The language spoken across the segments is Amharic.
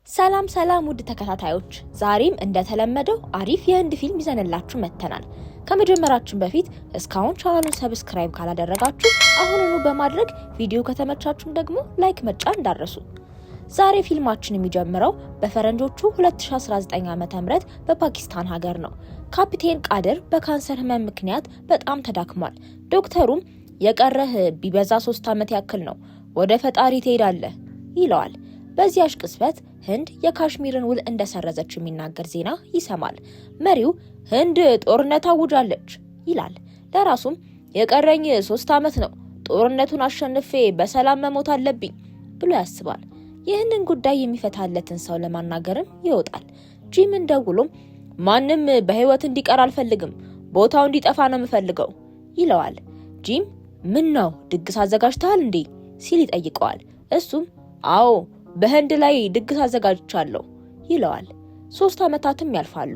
ሰላም ውድ ተከታታዮች፣ ዛሬም እንደተለመደው አሪፍ የህንድ ፊልም ይዘንላችሁ መጥተናል። ከመጀመራችን በፊት እስካሁን ቻናሉን ሰብስክራይብ ካላደረጋችሁ አሁኑኑ በማድረግ ቪዲዮ ከተመቻችሁም ደግሞ ላይክ መጫን እንዳትረሱ። ዛሬ ፊልማችን የሚጀምረው በፈረንጆቹ 2019 ዓ.ም በፓኪስታን ሀገር ነው። ካፒቴን ቃድር በካንሰር ህመም ምክንያት በጣም ተዳክሟል። ዶክተሩም የቀረህ ቢበዛ 3 ዓመት ያክል ነው፣ ወደ ፈጣሪ ትሄዳለህ ይለዋል። በዚያሽ ቅጽበት ህንድ የካሽሚርን ውል እንደሰረዘች የሚናገር ዜና ይሰማል። መሪው ህንድ ጦርነት አውጃለች ይላል። ለራሱም የቀረኝ 3 ዓመት ነው፣ ጦርነቱን አሸንፌ በሰላም መሞት አለብኝ ብሎ ያስባል። ይህንን ጉዳይ የሚፈታለትን ሰው ለማናገርም ይወጣል። ጂምን ደውሎም ማንም በህይወት እንዲቀር አልፈልግም፣ ቦታው እንዲጠፋ ነው የምፈልገው ይለዋል። ጂም ምን ነው ድግስ አዘጋጅተሃል እንዴ ሲል ይጠይቀዋል። እሱም አዎ በህንድ ላይ ድግስ አዘጋጅቻለሁ ይለዋል። 3 ዓመታትም ያልፋሉ።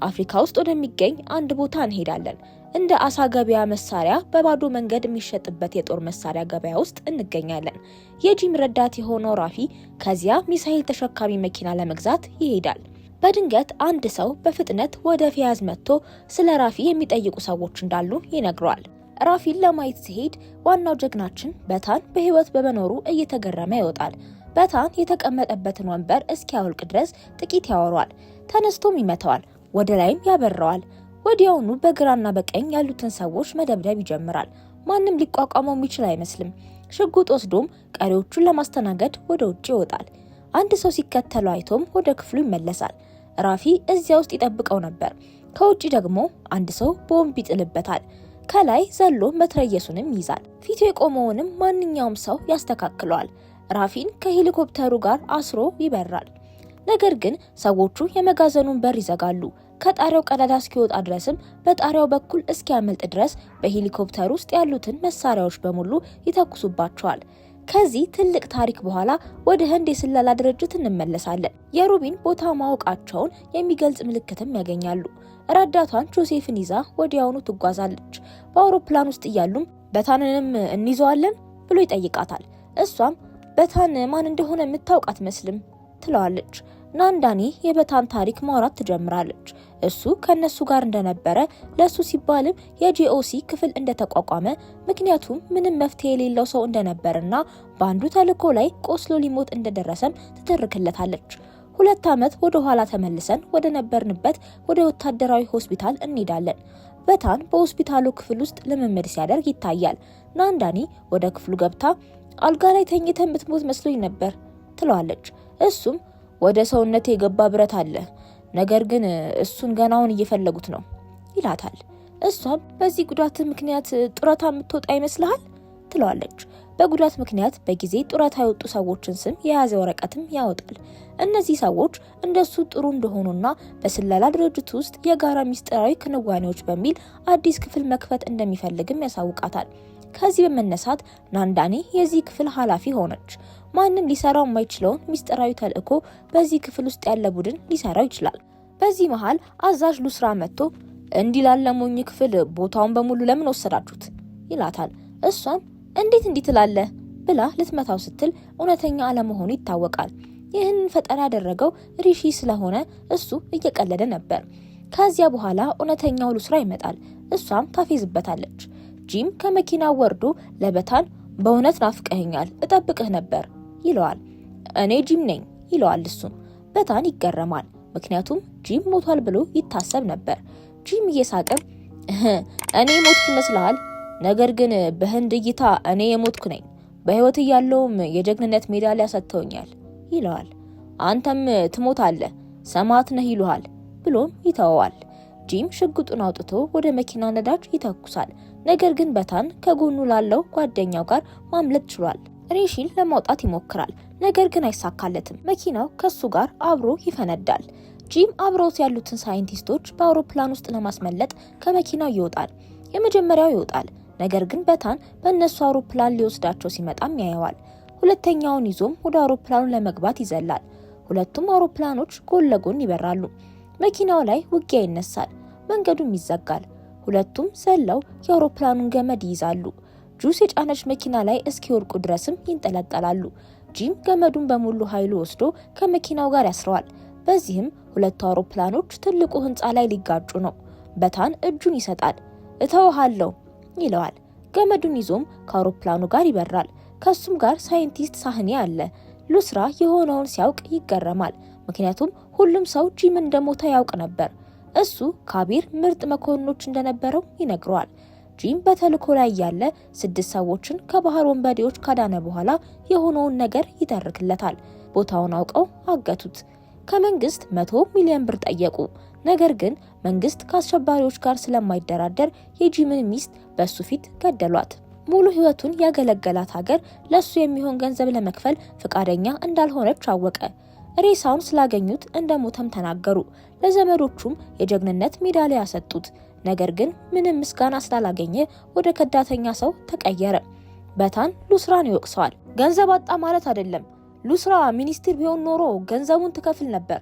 አፍሪካ ውስጥ ወደሚገኝ አንድ ቦታ እንሄዳለን። እንደ አሳ ገበያ መሳሪያ በባዶ መንገድ የሚሸጥበት የጦር መሳሪያ ገበያ ውስጥ እንገኛለን። የጂም ረዳት የሆነው ራፊ ከዚያ ሚሳኤል ተሸካሚ መኪና ለመግዛት ይሄዳል። በድንገት አንድ ሰው በፍጥነት ወደ ፊያዝ መጥቶ ስለ ራፊ የሚጠይቁ ሰዎች እንዳሉ ይነግረዋል። ራፊን ለማየት ሲሄድ ዋናው ጀግናችን በታን በህይወት በመኖሩ እየተገረመ ይወጣል። በታን የተቀመጠበትን ወንበር እስኪያወልቅ ድረስ ጥቂት ያወራዋል። ተነስቶም ይመታዋል፣ ወደ ላይም ያበረዋል። ወዲያውኑ በግራና በቀኝ ያሉትን ሰዎች መደብደብ ይጀምራል። ማንም ሊቋቋመው የሚችል አይመስልም። ሽጉጥ ወስዶም ቀሪዎቹን ለማስተናገድ ወደ ውጭ ይወጣል። አንድ ሰው ሲከተለው አይቶም ወደ ክፍሉ ይመለሳል። ራፊ እዚያ ውስጥ ይጠብቀው ነበር። ከውጭ ደግሞ አንድ ሰው ቦምብ ይጥልበታል። ከላይ ዘሎ መትረየሱንም ይይዛል። ፊቱ የቆመውንም ማንኛውም ሰው ያስተካክለዋል። ራፊን ከሄሊኮፕተሩ ጋር አስሮ ይበራል። ነገር ግን ሰዎቹ የመጋዘኑን በር ይዘጋሉ። ከጣሪያው ቀዳዳ እስኪወጣ ድረስም በጣሪያው በኩል እስኪያመልጥ ድረስ በሄሊኮፕተሩ ውስጥ ያሉትን መሳሪያዎች በሙሉ ይተኩሱባቸዋል። ከዚህ ትልቅ ታሪክ በኋላ ወደ ህንድ የስለላ ድርጅት እንመለሳለን። የሩቢን ቦታ ማወቃቸውን የሚገልጽ ምልክትም ያገኛሉ። ረዳቷን ጆሴፍን ይዛ ወዲያውኑ ትጓዛለች። በአውሮፕላን ውስጥ እያሉም በታንንም እንይዘዋለን ብሎ ይጠይቃታል። እሷም በታን ማን እንደሆነ የምታውቅ አትመስልም ትለዋለች። ናንዳኒ የበታን ታሪክ ማውራት ትጀምራለች። እሱ ከነሱ ጋር እንደነበረ፣ ለሱ ሲባልም የጂኦሲ ክፍል እንደተቋቋመ፣ ምክንያቱም ምንም መፍትሄ የሌለው ሰው እንደነበርና በአንዱ ተልዕኮ ላይ ቆስሎ ሊሞት እንደደረሰም ትተርክለታለች። 2 ዓመት ወደ ኋላ ተመልሰን ወደ ነበርንበት ወደ ወታደራዊ ሆስፒታል እንሄዳለን። በታን በሆስፒታሉ ክፍል ውስጥ ልምምድ ሲያደርግ ይታያል። ናንዳኒ ወደ ክፍሉ ገብታ አልጋ ላይ ተኝተህ የምትሞት መስሎኝ ነበር ትለዋለች። እሱም ወደ ሰውነቴ የገባ ብረት አለ፣ ነገር ግን እሱን ገናውን እየፈለጉት ነው ይላታል። እሷም በዚህ ጉዳት ምክንያት ጡረታ የምትወጣ ይመስልሃል ትለዋለች። በጉዳት ምክንያት በጊዜ ጡረታ የወጡ ሰዎችን ስም የያዘ ወረቀትም ያወጣል። እነዚህ ሰዎች እንደሱ ጥሩ እንደሆኑና በስለላ ድርጅት ውስጥ የጋራ ሚስጥራዊ ክንዋኔዎች በሚል አዲስ ክፍል መክፈት እንደሚፈልግም ያሳውቃታል። ከዚህ በመነሳት ናንዳኒ የዚህ ክፍል ኃላፊ ሆነች። ማንም ሊሰራው የማይችለውን ሚስጥራዊ ተልዕኮ በዚህ ክፍል ውስጥ ያለ ቡድን ሊሰራው ይችላል። በዚህ መሃል አዛዥ ሉስራ መጥቶ እንዲህ ላለ ሞኝ ክፍል ቦታውን በሙሉ ለምን ወሰዳችሁት ይላታል። እሷም እንዴት እንዲህ ትላለህ ብላ ልትመታው ስትል እውነተኛ አለመሆኑ ይታወቃል። ይህንን ፈጠራ ያደረገው ሪሺ ስለሆነ እሱ እየቀለደ ነበር። ከዚያ በኋላ እውነተኛው ሉስራ ይመጣል። እሷም ታፌዝበታለች። ጂም ከመኪናው ወርዶ ለበታን በእውነት ናፍቀኸኛል፣ እጠብቅህ ነበር ይለዋል። እኔ ጂም ነኝ ይለዋል። እሱም በታን ይገረማል፣ ምክንያቱም ጂም ሞቷል ብሎ ይታሰብ ነበር። ጂም እየሳቀም እኔ ሞትኩ ይመስልሃል? ነገር ግን በህንድ እይታ እኔ የሞትኩ ነኝ። በህይወት እያለውም የጀግንነት ሜዳሊያ ሰጥተውኛል ይለዋል። አንተም ትሞታለህ፣ ሰማዕት ነህ ይሉሃል ብሎም ይተወዋል። ጂም ሽጉጡን አውጥቶ ወደ መኪና ነዳጅ ይተኩሳል። ነገር ግን በታን ከጎኑ ላለው ጓደኛው ጋር ማምለጥ ችሏል። ሬሺን ለማውጣት ይሞክራል፣ ነገር ግን አይሳካለትም። መኪናው ከሱ ጋር አብሮ ይፈነዳል። ጂም አብረውት ያሉትን ሳይንቲስቶች በአውሮፕላን ውስጥ ለማስመለጥ ከመኪናው ይወጣል። የመጀመሪያው ይወጣል፣ ነገር ግን በታን በእነሱ አውሮፕላን ሊወስዳቸው ሲመጣም ያየዋል። ሁለተኛውን ይዞም ወደ አውሮፕላኑ ለመግባት ይዘላል። ሁለቱም አውሮፕላኖች ጎን ለጎን ይበራሉ። መኪናው ላይ ውጊያ ይነሳል፣ መንገዱም ይዘጋል። ሁለቱም ዘለው የአውሮፕላኑን ገመድ ይይዛሉ። ጁስ የጫነች መኪና ላይ እስኪወርቁ ድረስም ይንጠለጠላሉ። ጂም ገመዱን በሙሉ ኃይሉ ወስዶ ከመኪናው ጋር ያስረዋል። በዚህም ሁለቱ አውሮፕላኖች ትልቁ ህንጻ ላይ ሊጋጩ ነው። በታን እጁን ይሰጣል። እተውሃለሁ ይለዋል። ገመዱን ይዞም ከአውሮፕላኑ ጋር ይበራል። ከሱም ጋር ሳይንቲስት ሳህኔ አለ። ሉስራ የሆነውን ሲያውቅ ይገረማል። ምክንያቱም ሁሉም ሰው ጂም እንደሞተ ያውቅ ነበር። እሱ ካቢር ምርጥ መኮንኖች እንደነበረው ይነግረዋል። ጂም በተልእኮ ላይ ያለ 6 ሰዎችን ከባህር ወንበዴዎች ካዳነ በኋላ የሆነውን ነገር ይተርክለታል። ቦታውን አውቀው አገቱት። ከመንግስት 100 ሚሊዮን ብር ጠየቁ። ነገር ግን መንግስት ከአሸባሪዎች ጋር ስለማይደራደር የጂምን ሚስት በሱ ፊት ገደሏት። ሙሉ ህይወቱን ያገለገላት ሀገር ለሱ የሚሆን ገንዘብ ለመክፈል ፍቃደኛ እንዳልሆነች አወቀ። ሬሳውን ስላገኙት እንደሞተም ተናገሩ። ለዘመዶቹም የጀግንነት ሜዳሊያ ሰጡት። ነገር ግን ምንም ምስጋና ስላላገኘ ወደ ከዳተኛ ሰው ተቀየረ። በታን ሉስራን ይወቅሰዋል። ገንዘብ አጣ ማለት አይደለም። ሉስራ ሚኒስትር ቢሆን ኖሮ ገንዘቡን ትከፍል ነበር።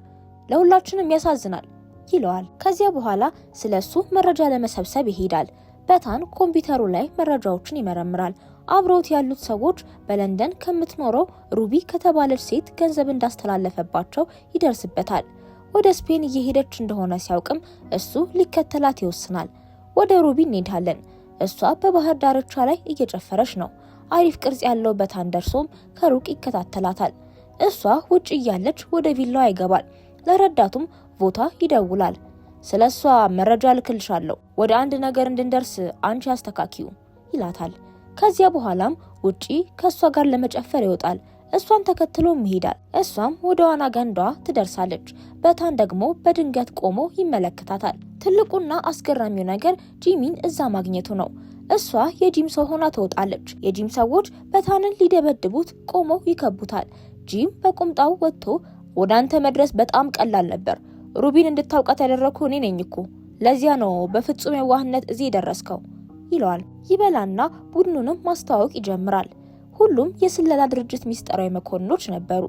ለሁላችንም ያሳዝናል ይለዋል። ከዚያ በኋላ ስለሱ መረጃ ለመሰብሰብ ይሄዳል። በታን ኮምፒውተሩ ላይ መረጃዎችን ይመረምራል። አብሮት ያሉት ሰዎች በለንደን ከምትኖረው ሩቢ ከተባለች ሴት ገንዘብ እንዳስተላለፈባቸው ይደርስበታል። ወደ ስፔን እየሄደች እንደሆነ ሲያውቅም እሱ ሊከተላት ይወስናል። ወደ ሩቢ እንሄዳለን። እሷ በባህር ዳርቻ ላይ እየጨፈረች ነው። አሪፍ ቅርጽ ያለው በታን ደርሶም ከሩቅ ይከታተላታል። እሷ ውጭ እያለች ወደ ቪላዋ ይገባል። ለረዳቱም ቦታ ይደውላል። ስለሷ መረጃ ልክልሻለሁ፣ ወደ አንድ ነገር እንድንደርስ አንቺ አስተካኪው ይላታል። ከዚያ በኋላም ውጪ ከሷ ጋር ለመጨፈር ይወጣል። እሷን ተከትሎም ይሄዳል። እሷም ወደ ዋና ገንዷ ትደርሳለች። በታን ደግሞ በድንገት ቆሞ ይመለከታታል። ትልቁና አስገራሚው ነገር ጂሚን እዛ ማግኘቱ ነው። እሷ የጂም ሰው ሆና ትወጣለች። የጂም ሰዎች በታንን ሊደበድቡት ቆመው ይከቡታል። ጂም በቁምጣው ወጥቶ ወደ አንተ መድረስ በጣም ቀላል ነበር። ሩቢን እንድታውቃት ያደረኩ እኔ ነኝ እኮ። ለዚያ ነው በፍጹም የዋህነት እዚህ የደረስከው ይለዋል። ይበላና ቡድኑንም ማስተዋወቅ ይጀምራል። ሁሉም የስለላ ድርጅት ሚስጥራዊ መኮንኖች ነበሩ።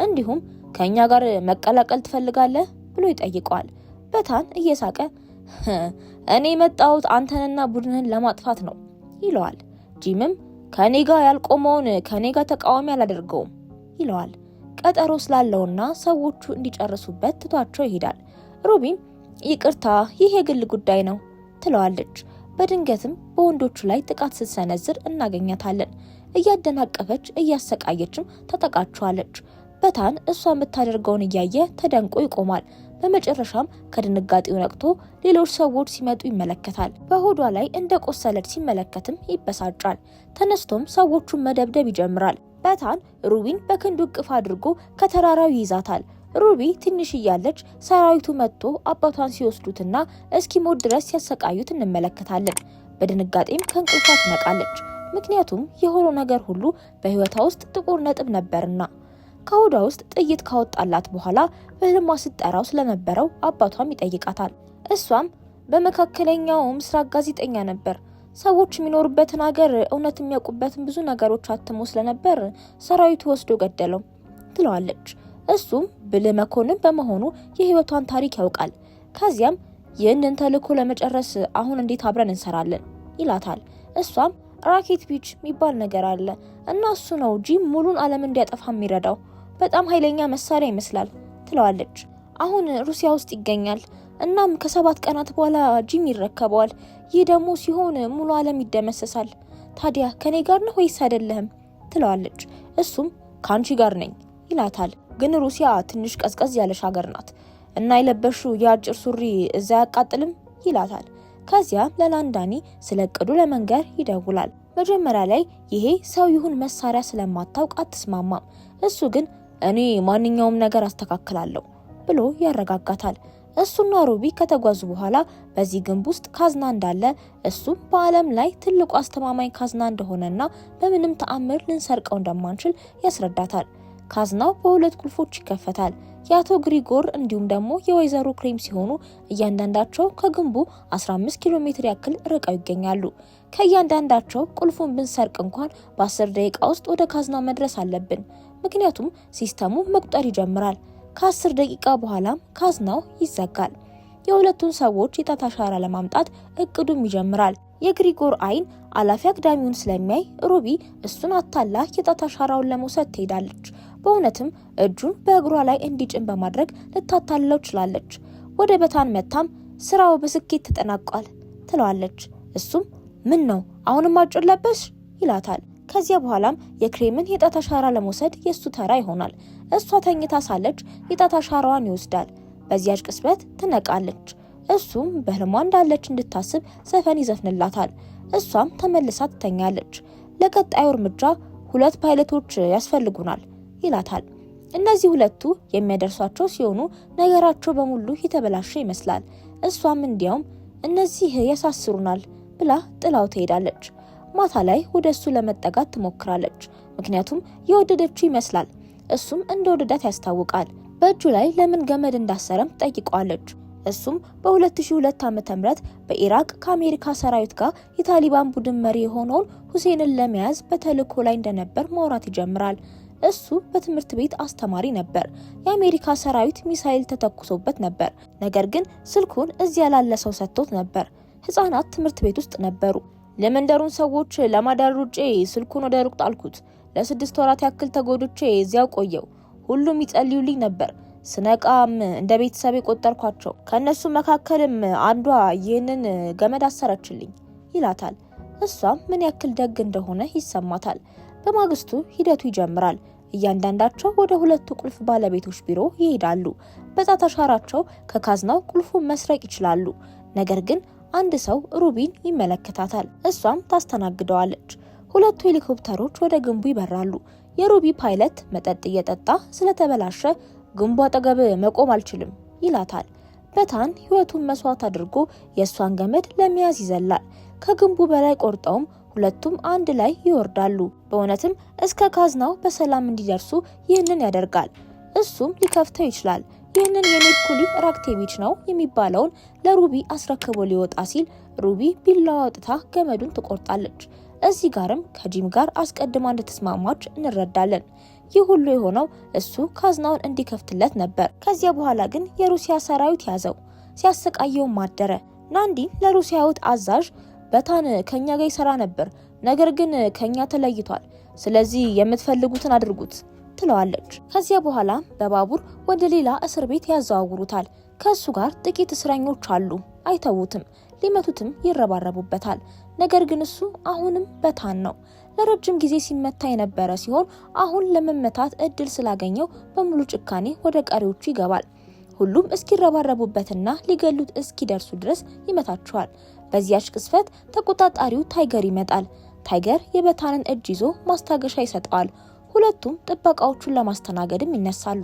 እንዲሁም ከኛ ጋር መቀላቀል ትፈልጋለህ ብሎ ይጠይቀዋል። በታን እየሳቀ እኔ የመጣሁት አንተንና ቡድንህን ለማጥፋት ነው ይለዋል። ጂምም ከኔ ጋር ያልቆመውን ከኔ ጋር ተቃዋሚ አላደርገውም ይለዋል። ቀጠሮ ስላለውና ሰዎቹ እንዲጨርሱበት ትቷቸው ይሄዳል። ሩቢም ይቅርታ፣ ይህ የግል ጉዳይ ነው ትለዋለች። በድንገትም በወንዶቹ ላይ ጥቃት ስትሰነዝር እናገኛታለን። እያደናቀፈች እያሰቃየችም ተጠቃችኋለች። በታን እሷ የምታደርገውን እያየ ተደንቆ ይቆማል። በመጨረሻም ከድንጋጤው ነቅቶ ሌሎች ሰዎች ሲመጡ ይመለከታል። በሆዷ ላይ እንደቆሰለች ሲመለከትም ይበሳጫል። ተነስቶም ሰዎቹን መደብደብ ይጀምራል። በታን ሩቢን በክንዱ እቅፍ አድርጎ ከተራራው ይይዛታል። ሩቢ ትንሽ እያለች ሰራዊቱ መጥቶ አባቷን ሲወስዱትና እስኪሞት ድረስ ሲያሰቃዩት እንመለከታለን። በድንጋጤም ከእንቅልፏ ትነቃለች። ምክንያቱም የሆነው ነገር ሁሉ በህይወቷ ውስጥ ጥቁር ነጥብ ነበርና። ከሆዷ ውስጥ ጥይት ካወጣላት በኋላ በህልሟ ስትጠራው ስለነበረው አባቷም ይጠይቃታል። እሷም በመካከለኛው ምስራቅ ጋዜጠኛ ነበር፣ ሰዎች የሚኖሩበትን ሀገር እውነት የሚያውቁበትን ብዙ ነገሮች አትሞ ስለነበር ሰራዊቱ ወስዶ ገደለው ትለዋለች። እሱም ብልህ መኮንን በመሆኑ የህይወቷን ታሪክ ያውቃል። ከዚያም ይህንን ተልእኮ ለመጨረስ አሁን እንዴት አብረን እንሰራለን ይላታል። እሷም ራኬት ቢች የሚባል ነገር አለ እና እሱ ነው ጂም ሙሉን ዓለም እንዲያጠፋ የሚረዳው፣ በጣም ኃይለኛ መሳሪያ ይመስላል ትለዋለች። አሁን ሩሲያ ውስጥ ይገኛል። እናም ከ7 ቀናት በኋላ ጂም ይረከበዋል። ይህ ደግሞ ሲሆን ሙሉ ዓለም ይደመሰሳል። ታዲያ ከኔ ጋር ነው ወይስ አይደለህም ትለዋለች። እሱም ካንቺ ጋር ነኝ ይላታል። ግን ሩሲያ ትንሽ ቀዝቀዝ ያለሽ ሀገር ናት እና የለበሹ የአጭር ሱሪ እዛ ያቃጥልም ይላታል። ከዚያ ለላንዳኒ ስለ እቅዱ ለመንገር ይደውላል። መጀመሪያ ላይ ይሄ ሰው ይሁን መሳሪያ ስለማታውቅ አትስማማም። እሱ ግን እኔ ማንኛውም ነገር አስተካክላለሁ ብሎ ያረጋጋታል። እሱና ሩቢ ከተጓዙ በኋላ በዚህ ግንብ ውስጥ ካዝና እንዳለ፣ እሱም በዓለም ላይ ትልቁ አስተማማኝ ካዝና እንደሆነና በምንም ተአምር ልንሰርቀው እንደማንችል ያስረዳታል። ካዝናው በ2 ቁልፎች ይከፈታል። የአቶ ግሪጎር እንዲሁም ደግሞ የወይዘሮ ክሬም ሲሆኑ እያንዳንዳቸው ከግንቡ 15 ኪሎ ሜትር ያክል ርቀው ይገኛሉ። ከእያንዳንዳቸው ቁልፉን ብንሰርቅ እንኳን በ10 ደቂቃ ውስጥ ወደ ካዝናው መድረስ አለብን፣ ምክንያቱም ሲስተሙ መቁጠር ይጀምራል። ከ10 ደቂቃ በኋላም ካዝናው ይዘጋል። የሁለቱን ሰዎች የጣት አሻራ ለማምጣት እቅዱም ይጀምራል። የግሪጎር አይን አላፊ አግዳሚውን ስለሚያይ ሩቢ እሱን አታላ የጣት አሻራውን ለመውሰድ ትሄዳለች። በእውነትም እጁን በእግሯ ላይ እንዲጭን በማድረግ ልታታልለው ችላለች። ወደ በታን መታም ስራው በስኬት ተጠናቋል ትለዋለች። እሱም ምን ነው አሁንም አጭር ለበሽ ይላታል። ከዚያ በኋላም የክሬምን የጣት አሻራ ለመውሰድ የሱ ተራ ይሆናል። እሷ ተኝታ ሳለች የጣት አሻራዋን ይወስዳል። በዚያች ቅጽበት ትነቃለች። እሱም በህልሟ እንዳለች እንድታስብ ዘፈን ይዘፍንላታል። እሷም ተመልሳ ትተኛለች። ለቀጣዩ እርምጃ 2 ፓይለቶች ያስፈልጉናል ይላታል። እነዚህ ሁለቱ የሚያደርሷቸው ሲሆኑ ነገራቸው በሙሉ የተበላሸ ይመስላል። እሷም እንዲያውም እነዚህ ያሳስሩናል ብላ ጥላው ትሄዳለች። ማታ ላይ ወደ እሱ ለመጠጋት ትሞክራለች። ምክንያቱም የወደደችው ይመስላል። እሱም እንደወደዳት ያስታውቃል። በእጁ ላይ ለምን ገመድ እንዳሰረም ጠይቀዋለች። እሱም በ2002 ዓ.ም በኢራቅ ከአሜሪካ ሰራዊት ጋር የታሊባን ቡድን መሪ የሆነውን ሁሴንን ለመያዝ በተልእኮ ላይ እንደነበር ማውራት ይጀምራል። እሱ በትምህርት ቤት አስተማሪ ነበር። የአሜሪካ ሰራዊት ሚሳኤል ተተኩሶበት ነበር። ነገር ግን ስልኩን እዚያ ላለ ሰው ሰጥቶት ነበር። ህፃናት ትምህርት ቤት ውስጥ ነበሩ። ለመንደሩን ሰዎች ለማዳር ሩጬ ስልኩን ወደ ሩቅ ጣልኩት። ለ6 ወራት ያክል ተጎድቼ እዚያው ቆየው። ሁሉም ይጸልዩልኝ ነበር። ስነቃም እንደ ቤተሰብ ቆጠርኳቸው። ከነሱ መካከልም አንዷ ይህንን ገመድ አሰረችልኝ ይላታል። እሷም ምን ያክል ደግ እንደሆነ ይሰማታል። በማግስቱ ሂደቱ ይጀምራል። እያንዳንዳቸው ወደ 2 ቁልፍ ባለቤቶች ቢሮ ይሄዳሉ። በጣት አሻራቸው ከካዝናው ቁልፉን መስረቅ ይችላሉ። ነገር ግን አንድ ሰው ሩቢን ይመለከታታል። እሷም ታስተናግደዋለች። 2 ሄሊኮፕተሮች ወደ ግንቡ ይበራሉ። የሩቢ ፓይለት መጠጥ እየጠጣ ስለተበላሸ ግንቡ አጠገብ መቆም አልችልም ይላታል። በታን ህይወቱን መስዋዕት አድርጎ የእሷን ገመድ ለመያዝ ይዘላል። ከግንቡ በላይ ቆርጠውም ሁለቱም አንድ ላይ ይወርዳሉ። በእውነትም እስከ ካዝናው በሰላም እንዲደርሱ ይህንን ያደርጋል። እሱም ሊከፍተው ይችላል። ይህንን የሜርኩሊ ራክቴቪች ነው የሚባለውን ለሩቢ አስረክቦ ሊወጣ ሲል ሩቢ ቢላዋ አውጥታ ገመዱን ትቆርጣለች። እዚህ ጋርም ከጂም ጋር አስቀድማ እንደተስማማች እንረዳለን። ይህ ሁሉ የሆነው እሱ ካዝናውን እንዲከፍትለት ነበር። ከዚያ በኋላ ግን የሩሲያ ሰራዊት ያዘው፣ ሲያሰቃየውም አደረ። ናንዲን ለሩሲያዊት አዛዥ በታን ከኛ ጋር ይሰራ ነበር፣ ነገር ግን ከኛ ተለይቷል። ስለዚህ የምትፈልጉትን አድርጉት ትለዋለች። ከዚያ በኋላ በባቡር ወደ ሌላ እስር ቤት ያዘዋውሩታል። ከሱ ጋር ጥቂት እስረኞች አሉ። አይተውትም፣ ሊመቱትም ይረባረቡበታል። ነገር ግን እሱ አሁንም በታን ነው። ለረጅም ጊዜ ሲመታ የነበረ ሲሆን አሁን ለመመታት እድል ስላገኘው በሙሉ ጭካኔ ወደ ቀሪዎቹ ይገባል። ሁሉም እስኪረባረቡበትና ሊገሉት እስኪደርሱ ድረስ ይመታቸዋል። በዚያች ቅስፈት ተቆጣጣሪው ታይገር ይመጣል። ታይገር የበታንን እጅ ይዞ ማስታገሻ ይሰጠዋል። ሁለቱም ጥበቃዎቹን ለማስተናገድም ይነሳሉ።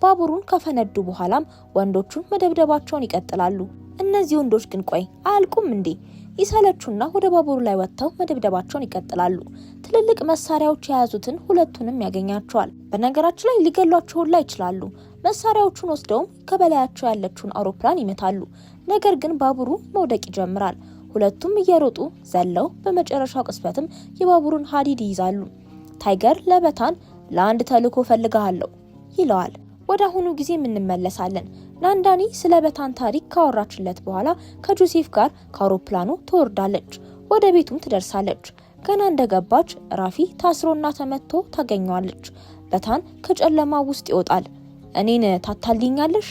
ባቡሩን ከፈነዱ በኋላም ወንዶቹን መደብደባቸውን ይቀጥላሉ። እነዚህ ወንዶች ግን ቆይ አያልቁም እንዴ? ይሰለቹና ወደ ባቡሩ ላይ ወጥተው መደብደባቸውን ይቀጥላሉ። ትልልቅ መሳሪያዎች የያዙትን ሁለቱንም ያገኛቸዋል። በነገራችን ላይ ሊገሏቸው ላይ ይችላሉ። መሳሪያዎቹን ወስደውም ከበላያቸው ያለችውን አውሮፕላን ይመታሉ። ነገር ግን ባቡሩ መውደቅ ይጀምራል። ሁለቱም እየሮጡ ዘለው በመጨረሻው ቅስፈትም የባቡሩን ሀዲድ ይይዛሉ። ታይገር ለበታን ለአንድ ተልእኮ ፈልጋለሁ ይለዋል። ወደ አሁኑ ጊዜ እንመለሳለን። ናንዳኒ ስለ በታን ታሪክ ካወራችለት በኋላ ከጆሴፍ ጋር ከአውሮፕላኑ ትወርዳለች። ወደ ቤቱም ትደርሳለች። ገና እንደገባች ራፊ ታስሮና ተመቶ ታገኘዋለች። በታን ከጨለማ ውስጥ ይወጣል። እኔን ታታልኛለሽ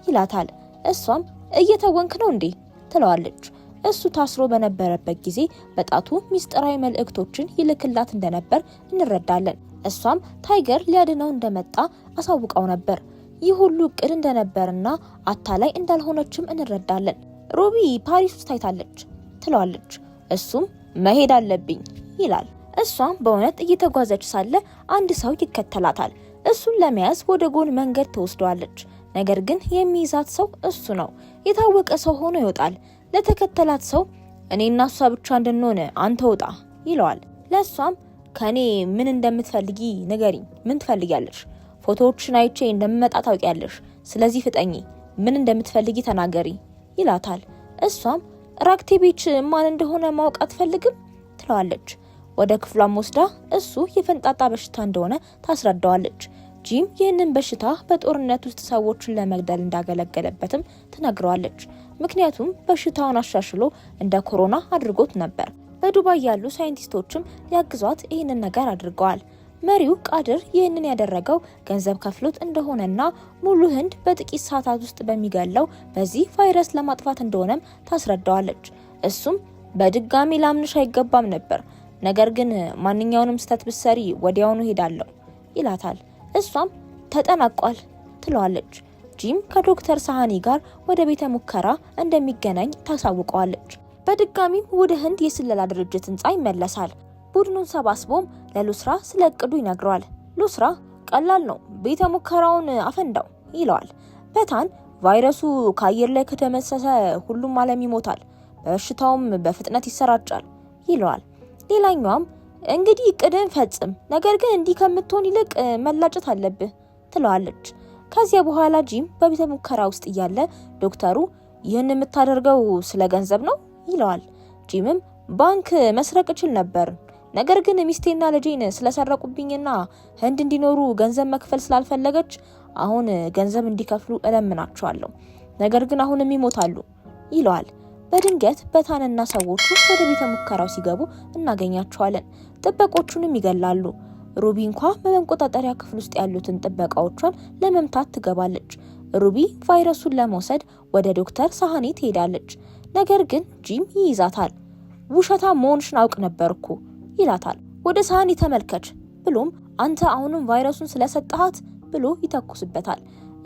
ይላታል። እሷም እየተወንክ ነው እንዴ ትለዋለች። እሱ ታስሮ በነበረበት ጊዜ በጣቱ ሚስጥራዊ መልእክቶችን ይልክላት እንደነበር እንረዳለን። እሷም ታይገር ሊያድነው እንደመጣ አሳውቀው ነበር። ይህ ሁሉ እቅድ እንደነበርና አታላይ እንዳልሆነችም እንረዳለን። ሩቢ ፓሪስ ውስጥ ታይታለች ትለዋለች። እሱም መሄድ አለብኝ ይላል። እሷም በእውነት እየተጓዘች ሳለ አንድ ሰው ይከተላታል። እሱን ለመያዝ ወደ ጎን መንገድ ትወስደዋለች። ነገር ግን የሚይዛት ሰው እሱ ነው። የታወቀ ሰው ሆኖ ይወጣል። ለተከተላት ሰው እኔና እሷ ብቻ እንድንሆን አንተ ወጣ ይለዋል። ለሷም ከኔ ምን እንደምትፈልጊ ንገሪኝ። ምን ትፈልጊያለሽ? ፎቶዎችን አይቼ እንደምመጣ ታውቂያለሽ። ስለዚህ ፍጠኚ፣ ምን እንደምትፈልጊ ተናገሪ ይላታል። እሷም ራክቴቪች ማን እንደሆነ ማወቅ አትፈልግም ትለዋለች። ወደ ክፍሏም ወስዳ እሱ የፈንጣጣ በሽታ እንደሆነ ታስረዳዋለች። ጂም ይህንን በሽታ በጦርነት ውስጥ ሰዎችን ለመግደል እንዳገለገለበትም ተናግረዋለች። ምክንያቱም በሽታውን አሻሽሎ እንደ ኮሮና አድርጎት ነበር። በዱባይ ያሉ ሳይንቲስቶችም ሊያግዟት ይህንን ነገር አድርገዋል። መሪው ቃድር ይህንን ያደረገው ገንዘብ ከፍሎት እንደሆነና ሙሉ ህንድ በጥቂት ሰዓታት ውስጥ በሚገለው በዚህ ቫይረስ ለማጥፋት እንደሆነም ታስረዳዋለች። እሱም በድጋሚ ላምንሽ አይገባም ነበር፣ ነገር ግን ማንኛውንም ስህተት ብትሰሪ ወዲያውኑ ሄዳለሁ ይላታል። እሷም ተጠናቋል ትለዋለች። ጂም ከዶክተር ሳሃኒ ጋር ወደ ቤተ ሙከራ እንደሚገናኝ ታሳውቀዋለች። በድጋሚም ወደ ህንድ የስለላ ድርጅት ህንጻ ይመለሳል። ቡድኑን ሰባስቦም ለሉስራ ስለ እቅዱ ይነግረዋል። ሉስራ ቀላል ነው፣ ቤተ ሙከራውን አፈንዳው ይለዋል። በታን ቫይረሱ ከአየር ላይ ከተመሰሰ ሁሉም ዓለም ይሞታል፣ በሽታውም በፍጥነት ይሰራጫል ይለዋል። ሌላኛዋም እንግዲህ እቅድን ፈጽም፣ ነገር ግን እንዲህ ከምትሆን ይልቅ መላጨት አለብህ ትለዋለች። ከዚያ በኋላ ጂም በቤተ ሙከራ ውስጥ እያለ ዶክተሩ ይህን የምታደርገው ስለ ገንዘብ ነው ይለዋል። ጂምም ባንክ መስረቅ እችል ነበር፣ ነገር ግን ሚስቴና ልጄን ስለሰረቁብኝና ህንድ እንዲኖሩ ገንዘብ መክፈል ስላልፈለገች አሁን ገንዘብ እንዲከፍሉ እለምናቸዋለሁ፣ ነገር ግን አሁንም ይሞታሉ ይለዋል። በድንገት በታንና ሰዎቹ ወደ ቤተ ሙከራው ሲገቡ እናገኛቸዋለን። ጥበቆቹንም ይገላሉ። ሩቢ እንኳ በመቆጣጠሪያ ክፍል ውስጥ ያሉትን ጥበቃዎቿን ለመምታት ትገባለች። ሩቢ ቫይረሱን ለመውሰድ ወደ ዶክተር ሳሃኒ ትሄዳለች። ነገር ግን ጂም ይይዛታል። ውሸታ መሆንሽን አውቅ ነበርኩ ይላታል። ወደ ሳሃኒ ተመልከች ብሎም አንተ አሁንም ቫይረሱን ስለሰጠሃት ብሎ ይተኩስበታል።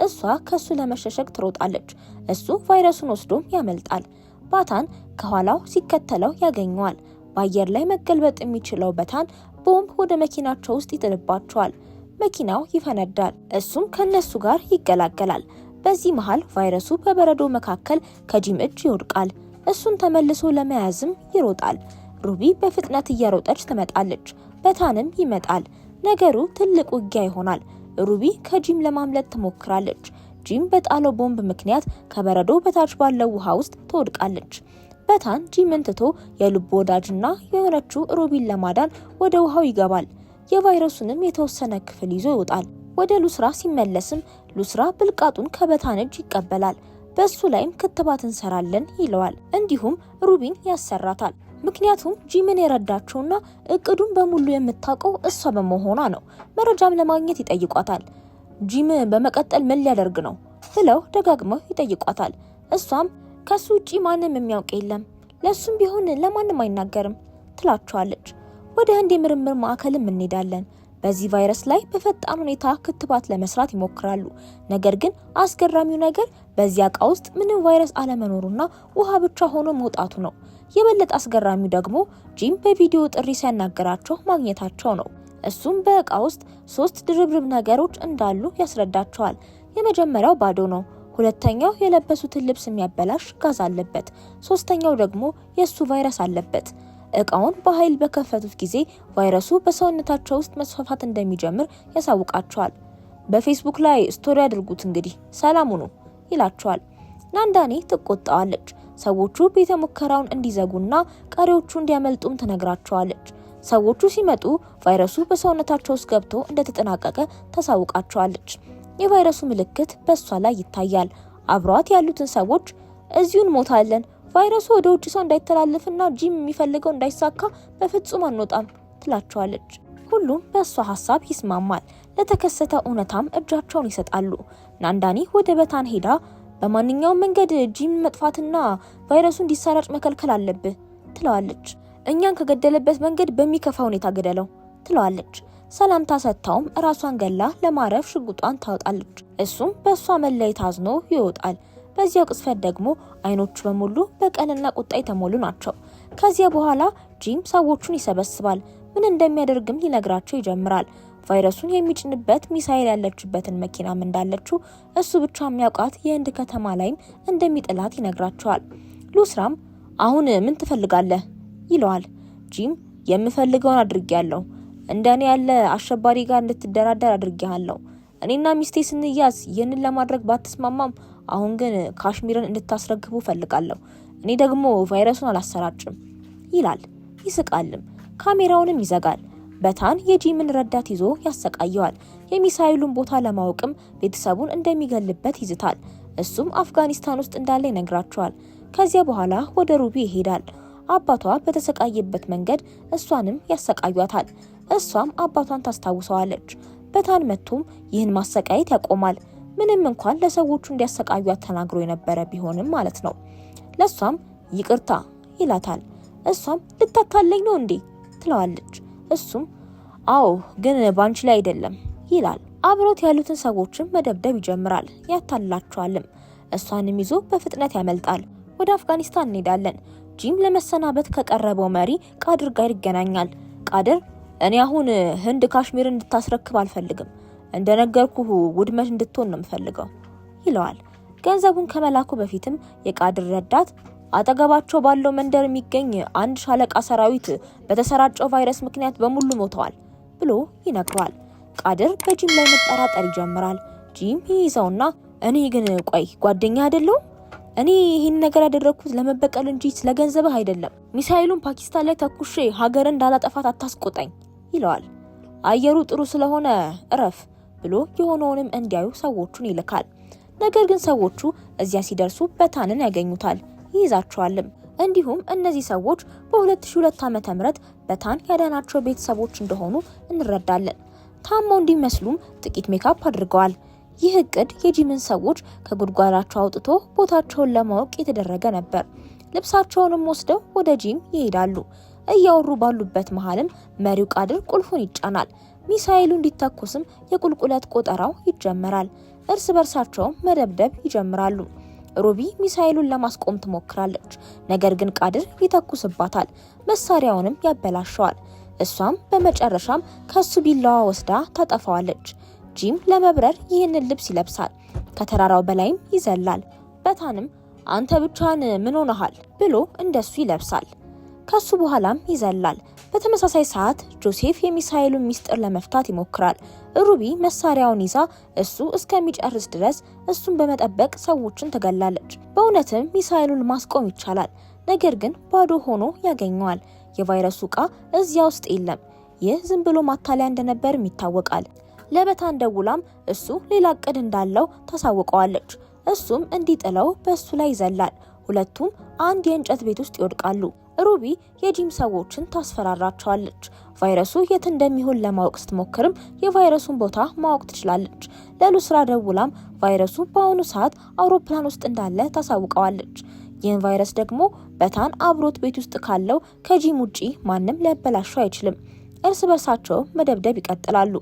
እሷ ከሱ ለመሸሸግ ትሮጣለች። እሱ ቫይረሱን ወስዶም ያመልጣል። ባታን ከኋላው ሲከተለው ያገኘዋል። በአየር ላይ መገልበጥ የሚችለው በታን ቦምብ ወደ መኪናቸው ውስጥ ይጥልባቸዋል። መኪናው ይፈነዳል። እሱም ከነሱ ጋር ይገላገላል። በዚህ መሃል ቫይረሱ በበረዶ መካከል ከጂም እጅ ይወድቃል። እሱን ተመልሶ ለመያዝም ይሮጣል። ሩቢ በፍጥነት እየሮጠች ትመጣለች። በታንም ይመጣል። ነገሩ ትልቅ ውጊያ ይሆናል። ሩቢ ከጂም ለማምለጥ ትሞክራለች። ጂም በጣለው ቦምብ ምክንያት ከበረዶ በታች ባለው ውሃ ውስጥ ትወድቃለች። በታን ጂምን ትቶ የልብ ወዳጅና የሆነችው ሩቢን ለማዳን ወደ ውሃው ይገባል። የቫይረሱንም የተወሰነ ክፍል ይዞ ይወጣል። ወደ ሉስራ ሲመለስም ሉስራ ብልቃጡን ከበታን እጅ ይቀበላል። በሱ ላይም ክትባት እንሰራለን ይለዋል። እንዲሁም ሩቢን ያሰራታል። ምክንያቱም ጂምን የረዳቸውና እቅዱን በሙሉ የምታውቀው እሷ በመሆኗ ነው። መረጃም ለማግኘት ይጠይቋታል። ጂም በመቀጠል ምን ሊያደርግ ነው ብለው ደጋግመው ይጠይቋታል። እሷም ከሱ ውጪ ማንም የሚያውቅ የለም፣ ለሱም ቢሆን ለማንም አይናገርም ትላቸዋለች። ወደ ህንድ የምርምር ማዕከልም እንሄዳለን። በዚህ ቫይረስ ላይ በፈጣን ሁኔታ ክትባት ለመስራት ይሞክራሉ። ነገር ግን አስገራሚው ነገር በዚያ እቃ ውስጥ ምንም ቫይረስ አለመኖሩና ውሃ ብቻ ሆኖ መውጣቱ ነው። የበለጠ አስገራሚው ደግሞ ጂም በቪዲዮ ጥሪ ሲያናገራቸው ማግኘታቸው ነው። እሱም በእቃ ውስጥ 3 ድርብርብ ነገሮች እንዳሉ ያስረዳቸዋል። የመጀመሪያው ባዶ ነው። ሁለተኛው የለበሱትን ልብስ የሚያበላሽ ጋዝ አለበት። ሶስተኛው ደግሞ የሱ ቫይረስ አለበት። እቃውን በኃይል በከፈቱት ጊዜ ቫይረሱ በሰውነታቸው ውስጥ መስፋፋት እንደሚጀምር ያሳውቃቸዋል። በፌስቡክ ላይ ስቶሪ አድርጉት እንግዲህ ሰላም ሁኑ ይላቸዋል። ናንዳኒ ትቆጣዋለች። ሰዎቹ ቤተ ሙከራውን እንዲዘጉና ቀሪዎቹ እንዲያመልጡም ትነግራቸዋለች። ሰዎቹ ሲመጡ ቫይረሱ በሰውነታቸው ውስጥ ገብቶ እንደተጠናቀቀ ታሳውቃቸዋለች። የቫይረሱ ምልክት በሷ ላይ ይታያል። አብሯት ያሉትን ሰዎች እዚሁን ሞታለን፣ ቫይረሱ ወደ ውጭ ሰው እንዳይተላለፍና ጂም የሚፈልገው እንዳይሳካ በፍጹም አንወጣም ትላቸዋለች። ሁሉም በሷ ሐሳብ ይስማማል። ለተከሰተ እውነታም እጃቸውን ይሰጣሉ። ናንዳኒ ወደ በታን ሄዳ በማንኛውም መንገድ ጂም መጥፋትና ቫይረሱ እንዲሰራጭ መከልከል አለብህ ትለዋለች። እኛን ከገደለበት መንገድ በሚከፋ ሁኔታ ገደለው ትለዋለች። ሰላምታ ሰጥታውም ራሷን ገላ ለማረፍ ሽጉጧን ታወጣለች። እሱም በሷ መለየት አዝኖ ይወጣል። በዚያው ቅጽበት ደግሞ አይኖቹ በሙሉ በቀልና ቁጣ የተሞሉ ናቸው። ከዚያ በኋላ ጂም ሰዎቹን ይሰበስባል። ምን እንደሚያደርግም ሊነግራቸው ይጀምራል። ቫይረሱን የሚጭንበት ሚሳኤል ያለችበትን መኪናም እንዳለችው እሱ ብቻ የሚያውቃት የህንድ ከተማ ላይም እንደሚጥላት ይነግራቸዋል። ሉስራም አሁን ምን ትፈልጋለህ ይለዋል። ጂም የምፈልገውን አድርጌያለሁ፣ እንደኔ ያለ አሸባሪ ጋር እንድትደራደር አድርጌሃለሁ። እኔና ሚስቴ ስንያዝ ይህንን ለማድረግ ባትስማማም አሁን ግን ካሽሚርን እንድታስረክቡ ፈልጋለሁ። እኔ ደግሞ ቫይረሱን አላሰራጭም ይላል። ይስቃልም። ካሜራውንም ይዘጋል። በታን የጂምን ረዳት ይዞ ያሰቃየዋል። የሚሳኤሉን ቦታ ለማወቅም ቤተሰቡን እንደሚገልበት ይዝታል። እሱም አፍጋኒስታን ውስጥ እንዳለ ይነግራቸዋል። ከዚያ በኋላ ወደ ሩቢ ይሄዳል። አባቷ በተሰቃየበት መንገድ እሷንም ያሰቃዩታል። እሷም አባቷን ታስታውሰዋለች። በታን መጥቶም ይህን ማሰቃየት ያቆማል። ምንም እንኳን ለሰዎቹ እንዲያሰቃዩት ተናግሮ የነበረ ቢሆንም ማለት ነው። ለሷም ይቅርታ ይላታል። እሷም ልታታለኝ ነው እንዴ ትለዋለች። እሱም አዎ ግን ባንቺ ላይ አይደለም ይላል። አብሮት ያሉትን ሰዎችን መደብደብ ይጀምራል። ያታልላቸዋልም። እሷንም ይዞ በፍጥነት ያመልጣል። ወደ አፍጋኒስታን እንሄዳለን። ጂም ለመሰናበት ከቀረበው መሪ ቃድር ጋር ይገናኛል። ቃድር እኔ አሁን ህንድ ካሽሚር እንድታስረክብ አልፈልግም፣ እንደነገርኩህ ውድመት እንድትሆን ነው የምፈልገው ይለዋል። ገንዘቡን ከመላኩ በፊትም የቃድር ረዳት አጠገባቸው ባለው መንደር የሚገኝ አንድ ሻለቃ ሰራዊት በተሰራጨው ቫይረስ ምክንያት በሙሉ ሞተዋል ብሎ ይነግረዋል። ቃድር በጂም ላይ መጠራጠር ይጀምራል። ጂም ይይዘውና እኔ ግን ቆይ ጓደኛ አይደለሁም? እኔ ይህን ነገር ያደረኩት ለመበቀል እንጂ ስለገንዘብህ አይደለም። ሚሳኤሉን ፓኪስታን ላይ ተኩሼ ሀገርን እንዳላጠፋት አታስቆጣኝ ይለዋል። አየሩ ጥሩ ስለሆነ እረፍ ብሎ የሆነውንም እንዲያዩ ሰዎቹን ይልካል። ነገር ግን ሰዎቹ እዚያ ሲደርሱ በታንን ያገኙታል፣ ይይዛቸዋልም። እንዲሁም እነዚህ ሰዎች በ2002 ዓ.ም በታን ያዳናቸው ቤተሰቦች እንደሆኑ እንረዳለን። ታመው እንዲመስሉም ጥቂት ሜካፕ አድርገዋል። ይህ እቅድ የጂምን ሰዎች ከጉድጓዳቸው አውጥቶ ቦታቸውን ለማወቅ የተደረገ ነበር። ልብሳቸውንም ወስደው ወደ ጂም ይሄዳሉ። እያወሩ ባሉበት መሃልም መሪው ቃድር ቁልፉን ይጫናል። ሚሳኤሉ እንዲተኮስም የቁልቁለት ቆጠራው ይጀመራል። እርስ በርሳቸውም መደብደብ ይጀምራሉ። ሩቢ ሚሳኤሉን ለማስቆም ትሞክራለች። ነገር ግን ቃድር ይተኩስባታል። መሳሪያውንም ያበላሸዋል። እሷም በመጨረሻም ከሱ ቢላዋ ወስዳ ታጠፋዋለች። ጂም ለመብረር ይህንን ልብስ ይለብሳል። ከተራራው በላይም ይዘላል። በታንም አንተ ብቻህን ምን ሆነሃል ብሎ እንደሱ ይለብሳል። ከሱ በኋላም ይዘላል። በተመሳሳይ ሰዓት ጆሴፍ የሚሳኤሉን ሚስጥር ለመፍታት ይሞክራል። ሩቢ መሳሪያውን ይዛ እሱ እስከሚጨርስ ድረስ እሱን በመጠበቅ ሰዎችን ትገላለች። በእውነትም ሚሳኤሉን ማስቆም ይቻላል። ነገር ግን ባዶ ሆኖ ያገኘዋል። የቫይረሱ ዕቃ እዚያ ውስጥ የለም። ይህ ዝም ብሎ ማታለያ እንደነበርም ይታወቃል። ለበታን ደውላም እሱ ሌላ እቅድ እንዳለው ታሳውቀዋለች። እሱም እንዲጥለው በእሱ ላይ ይዘላል። ሁለቱም አንድ የእንጨት ቤት ውስጥ ይወድቃሉ። ሩቢ የጂም ሰዎችን ታስፈራራቸዋለች። ቫይረሱ የት እንደሚሆን ለማወቅ ስትሞክርም የቫይረሱን ቦታ ማወቅ ትችላለች። ለሉስራ ደውላም ቫይረሱ በአሁኑ ሰዓት አውሮፕላን ውስጥ እንዳለ ታሳውቀዋለች። ይህን ቫይረስ ደግሞ በታን አብሮት ቤት ውስጥ ካለው ከጂም ውጪ ማንም ሊያበላሸው አይችልም። እርስ በርሳቸው መደብደብ ይቀጥላሉ።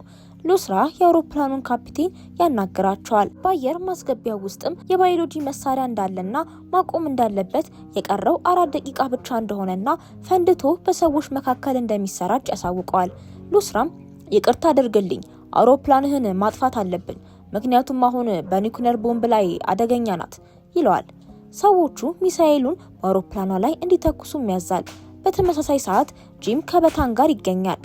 ሉስራ የአውሮፕላኑን ካፒቴን ያናግራቸዋል። በአየር ማስገቢያው ውስጥም የባዮሎጂ መሳሪያ እንዳለና ማቆም እንዳለበት የቀረው 4 ደቂቃ ብቻ እንደሆነና ፈንድቶ በሰዎች መካከል እንደሚሰራጭ ያሳውቀዋል። ሉስራም ይቅርታ አድርግልኝ፣ አውሮፕላንህን ማጥፋት አለብን፣ ምክንያቱም አሁን በኒኩለር ቦምብ ላይ አደገኛ ናት ይለዋል። ሰዎቹ ሚሳኤሉን በአውሮፕላኗ ላይ እንዲተኩሱም ያዛል። በተመሳሳይ ሰዓት ጂም ከበታን ጋር ይገኛል።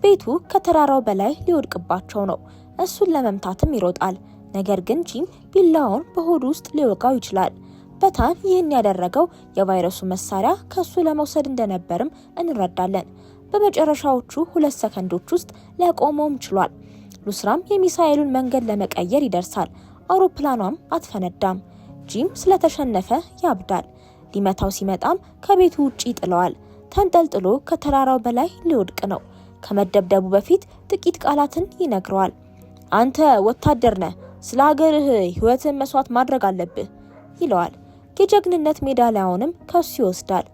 ቤቱ ከተራራው በላይ ሊወድቅባቸው ነው። እሱን ለመምታትም ይሮጣል። ነገር ግን ጂም ቢላውን በሆዱ ውስጥ ሊወጋው ይችላል። በታን ይህን ያደረገው የቫይረሱ መሳሪያ ከሱ ለመውሰድ እንደነበርም እንረዳለን። በመጨረሻዎቹ 2 ሰከንዶች ውስጥ ሊያቆመውም ችሏል። ሉስራም የሚሳኤሉን መንገድ ለመቀየር ይደርሳል። አውሮፕላኗም አትፈነዳም። ጂም ስለተሸነፈ ያብዳል። ሊመታው ሲመጣም ከቤቱ ውጪ ይጥለዋል። ተንጠልጥሎ ከተራራው በላይ ሊወድቅ ነው። ከመደብደቡ በፊት ጥቂት ቃላትን ይነግረዋል። አንተ ወታደር ነህ፣ ስለ ሀገርህ ህይወትን መስዋዕት ማድረግ አለብህ ይለዋል። የጀግንነት ሜዳሊያውንም ከሱ ይወስዳል።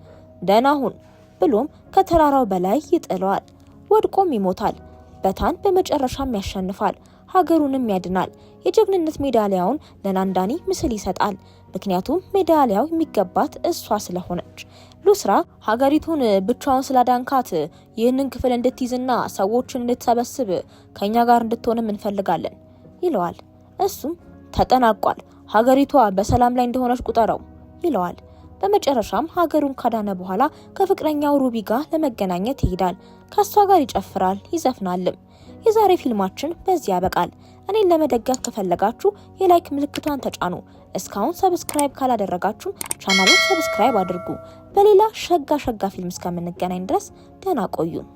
ደህና ሁን ብሎም ከተራራው በላይ ይጥለዋል። ወድቆም ይሞታል። በታን በመጨረሻም ያሸንፋል። ሀገሩንም ያድናል። የጀግንነት ሜዳሊያውን ለናንዳኒ ምስል ይሰጣል። ምክንያቱም ሜዳሊያው የሚገባት እሷ ስለሆነች። ሉስራ ሀገሪቱን ብቻውን ስላዳንካት ይህንን ክፍል እንድትይዝና ሰዎችን እንድትሰበስብ ከኛ ጋር እንድትሆንም እንፈልጋለን ይለዋል። እሱም ተጠናቋል፣ ሀገሪቷ በሰላም ላይ እንደሆነች ቁጠረው ይለዋል። በመጨረሻም ሀገሩን ካዳነ በኋላ ከፍቅረኛው ሩቢ ጋር ለመገናኘት ይሄዳል። ከሷ ጋር ይጨፍራል፣ ይዘፍናልም። የዛሬ ፊልማችን በዚህ ያበቃል። እኔን ለመደገፍ ከፈለጋችሁ የላይክ ምልክቷን ተጫኑ። እስካሁን ሰብስክራይብ ካላደረጋችሁ ቻናሉን ሰብስክራይብ አድርጉ። በሌላ ሸጋ ፊልም እስከምንገናኝ ድረስ ደህና ቆዩን።